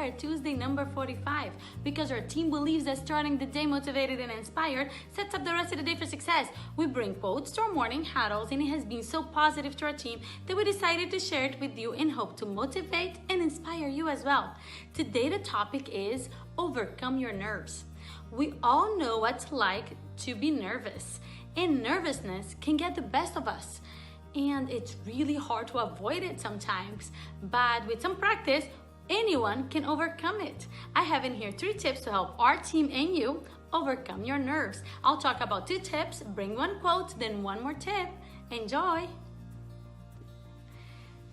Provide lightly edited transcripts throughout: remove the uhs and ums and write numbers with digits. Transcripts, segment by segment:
Inspired Tuesday number 45, because our team believes that starting the day motivated and inspired sets up the rest of the day for success. We bring quotes to our morning huddles, and it has been so positive to our team that we decided to share it with you in hope to motivate and inspire you as well. Today the topic is overcome your nerves. We all know what it's like to be nervous, and nervousness can get the best of us. And it's really hard to avoid it sometimes, but with some practice, anyone can overcome it. I have in here 3 tips to help our team and you overcome your nerves. I'll talk about 2 tips, bring 1 quote, then 1 more tip. Enjoy!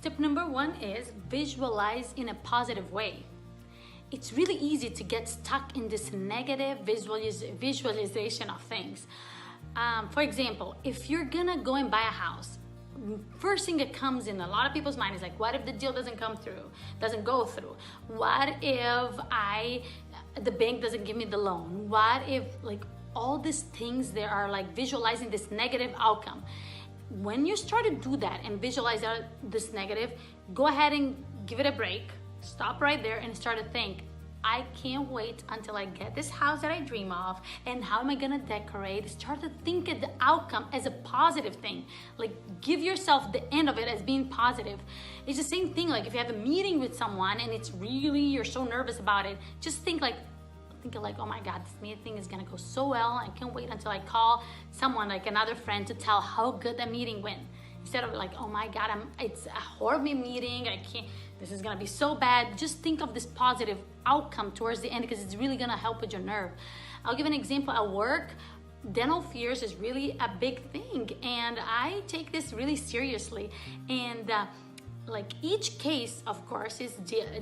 Tip number 1 is visualize in a positive way. It's really easy to get stuck in this negative visualization of things. For example, if you're gonna go and buy a house, first thing that comes in a lot of people's mind is like, what if the deal doesn't go through? What if the bank doesn't give me the loan? What if, like, all these things there are like visualizing this negative outcome. When you start to do that and visualize this negative, go ahead and give it a break. Stop right there and start to think, I can't wait until I get this house that I dream of, and how am I gonna decorate? Start to think of the outcome as a positive thing. Like, give yourself the end of it as being positive. It's the same thing, like if you have a meeting with someone and it's really, you're so nervous about it, just think like, oh my God, this meeting is gonna go so well. I can't wait until I call someone, like another friend, to tell how good that meeting went. Instead of like, oh my God, it's a horrible meeting, this is gonna be so bad. Just think of this positive outcome towards the end, because it's really gonna help with your nerve. I'll give an example at work. Dental fears is really a big thing, and I take this really seriously. And like each case, of course, is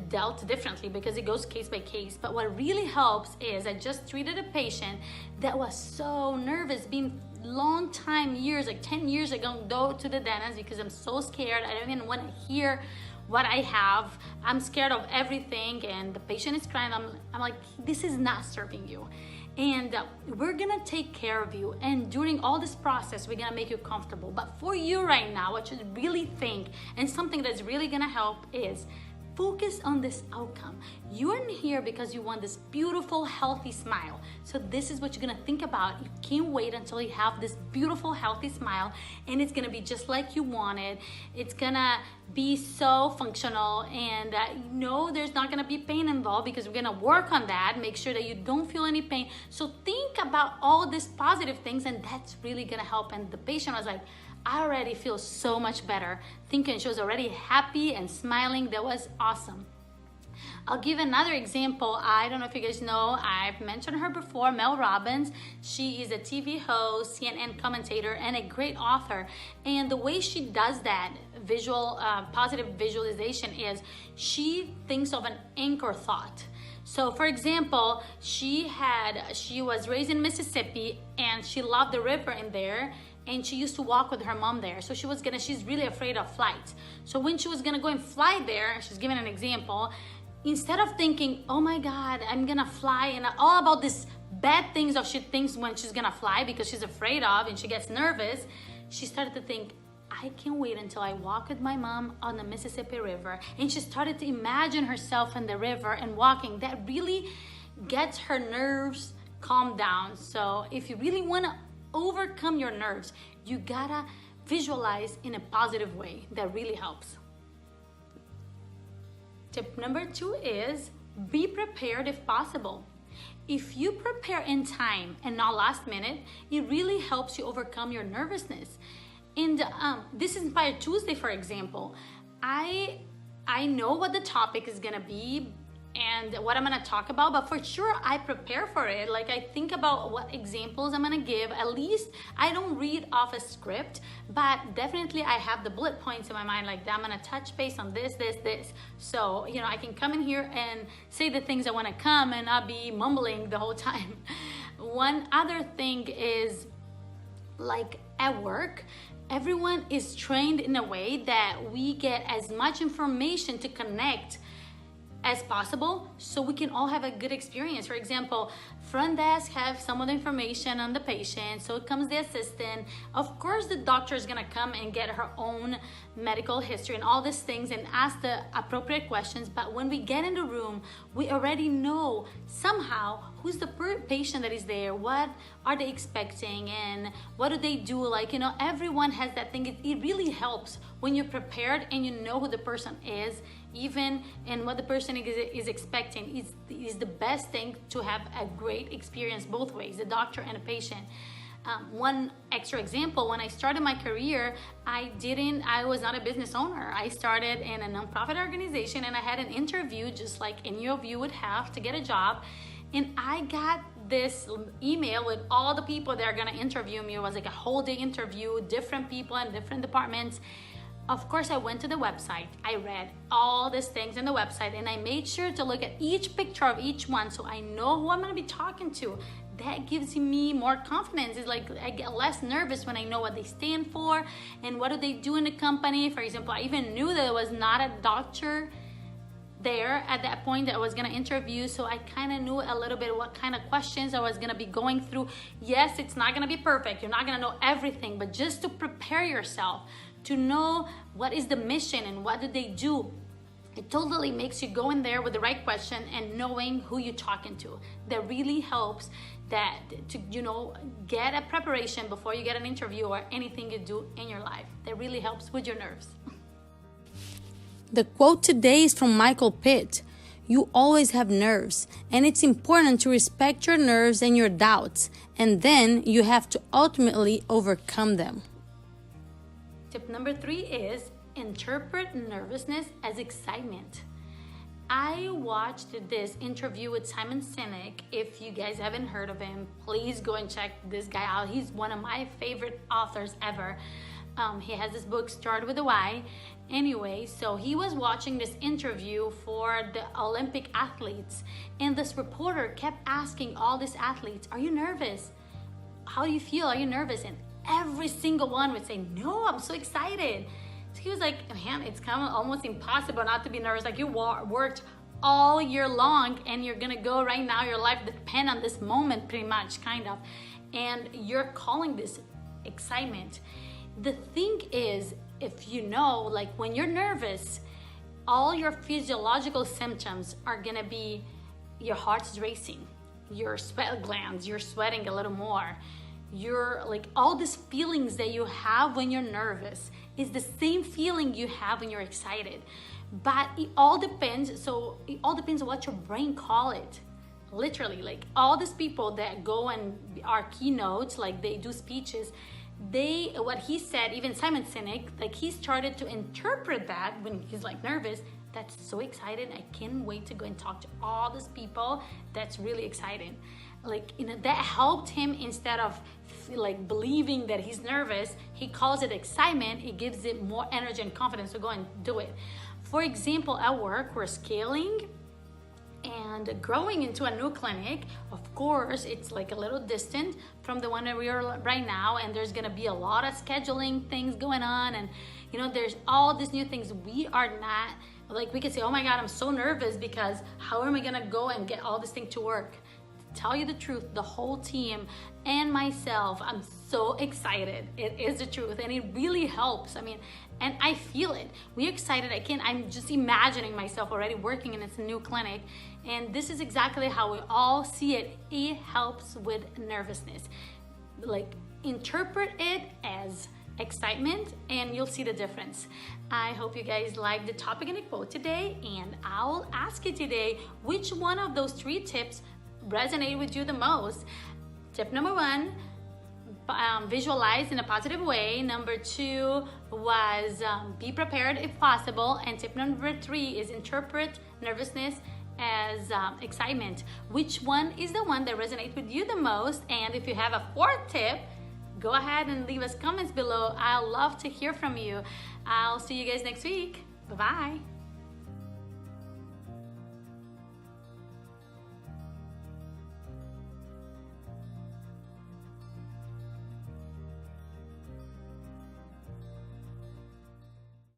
dealt differently because it goes case by case. But what really helps is I just treated a patient that was so nervous, been long time, years, like 10 years ago, go to the dentist because I'm so scared. I don't even want to hear what I have. I'm scared of everything, and the patient is crying. I'm like, this is not serving you. And we're gonna take care of you, and during all this process we're gonna make you comfortable. But for you right now, what you really think, and something that's really gonna help, is focus on this outcome. You are here because you want this beautiful, healthy smile. So this is what you're gonna think about. You can't wait until you have this beautiful, healthy smile, and it's gonna be just like you wanted. It's gonna be so functional, and there's not gonna be pain involved, because we're gonna work on that, make sure that you don't feel any pain. So think about all these positive things, and that's really gonna help. And the patient was like, I already feel so much better. Thinking she was already happy and smiling. That was awesome. I'll give another example. I don't know if you guys know, I've mentioned her before, Mel Robbins. She is a TV host, CNN commentator, and a great author. And the way she does that positive visualization is she thinks of an anchor thought. So for example, she was raised in Mississippi, and she loved the river in there, and she used to walk with her mom there. So she's really afraid of flights. So when she was gonna go and fly there, she's giving an example, instead of thinking, oh my God, I'm gonna fly, and all about this bad things of she thinks when she's gonna fly because she's afraid of and she gets nervous, she started to think, I can't wait until I walk with my mom on the Mississippi River. And she started to imagine herself in the river and walking. That really gets her nerves calmed down. So if you really wanna overcome your nerves, you gotta visualize in a positive way. That really helps. Tip number 2 is be prepared if possible. If you prepare in time and not last minute, it really helps you overcome your nervousness. And this is Inspired Tuesday, for example. I know what the topic is gonna be and what I'm gonna talk about, but for sure I prepare for it. Like, I think about what examples I'm gonna give. At least I don't read off a script, but definitely I have the bullet points in my mind, like I'm gonna touch base on this. So, I can come in here and say the things I wanna come and not be mumbling the whole time. One other thing is, like at work, everyone is trained in a way that we get as much information to connect as possible so we can all have a good experience. For example, front desk have some of the information on the patient, so it comes the assistant. Of course, the doctor is gonna come and get her own medical history and all these things and ask the appropriate questions, but when we get in the room, we already know somehow who's the patient that is there, what are they expecting, and what do they do. Like, you know, everyone has that thing. It really helps when you're prepared and you know who the person is, even and what the person is expecting. Is the best thing to have a great experience both ways, the doctor and the patient. One extra example, when I started my career, I was not a business owner. I started in a nonprofit organization, and I had an interview just like any of you would have to get a job. And I got this email with all the people that are gonna interview me. It was like a whole day interview, different people in different departments. Of course, I went to the website. I read all these things in the website, and I made sure to look at each picture of each one so I know who I'm gonna be talking to. That gives me more confidence. It's like I get less nervous when I know what they stand for and what do they do in the company. For example, I even knew that there was not a doctor there at that point that I was gonna interview, so I kind of knew a little bit what kind of questions I was gonna be going through. Yes, it's not gonna be perfect. You're not gonna know everything, but just to prepare yourself to know what is the mission and what do they do. It totally makes you go in there with the right question and knowing who you're talking to. That really helps that to, you know, get a preparation before you get an interview or anything you do in your life. That really helps with your nerves. The quote today is from Michael Pitt. You always have nerves, and it's important to respect your nerves and your doubts, and then you have to ultimately overcome them. Tip number 3 is interpret nervousness as excitement. I watched this interview with Simon Sinek. If you guys haven't heard of him, please go and check this guy out. He's one of my favorite authors ever. He has this book, Start with a Why. Anyway, so he was watching this interview for the Olympic athletes, and this reporter kept asking all these athletes, are you nervous? How do you feel? Are you nervous? And every single one would say, no, I'm so excited. So he was like, man, it's kind of almost impossible not to be nervous. Like, you worked all year long, and you're gonna go right now, your life depends on this moment pretty much, kind of, and you're calling this excitement. The thing is, if you know, like when you're nervous, all your physiological symptoms are gonna be your heart's racing, your sweat glands, you're sweating a little more. You're like, all these feelings that you have when you're nervous is the same feeling you have when you're excited. But it all depends, so it all depends on what your brain call it. Literally, like all these people that go and are keynotes, like they do speeches, what he said, even Simon Sinek, like he started to interpret that when he's like nervous. That's so excited. I can't wait to go and talk to all these people. That's really exciting. Like, you know, that helped him. Instead of like believing that he's nervous, he calls it excitement. It gives it more energy and confidence to go and do it. For example, at work, we're scaling and growing into a new clinic. Of course, it's like a little distant from the one that we are right now, and there's gonna be a lot of scheduling things going on, and you know, there's all these new things. We are not, like, we could say, oh my God, I'm so nervous because how am I gonna go and get all this thing to work? To tell you the truth, the whole team and myself, I'm so excited. It is the truth, and it really helps. I mean, and I feel it. We're excited. I'm just imagining myself already working in this new clinic, and this is exactly how we all see it. It helps with nervousness. Like, interpret it as excitement, and you'll see the difference. I hope you guys like the topic and the quote today, and I'll ask you today, which one of those 3 tips resonate with you the most? Tip number 1, visualize in a positive way. Number 2 was be prepared if possible. And tip number 3 is interpret nervousness as excitement. Which one is the one that resonates with you the most? And if you have a 4th tip, go ahead and leave us comments below. I'll love to hear from you. I'll see you guys next week. Bye-bye.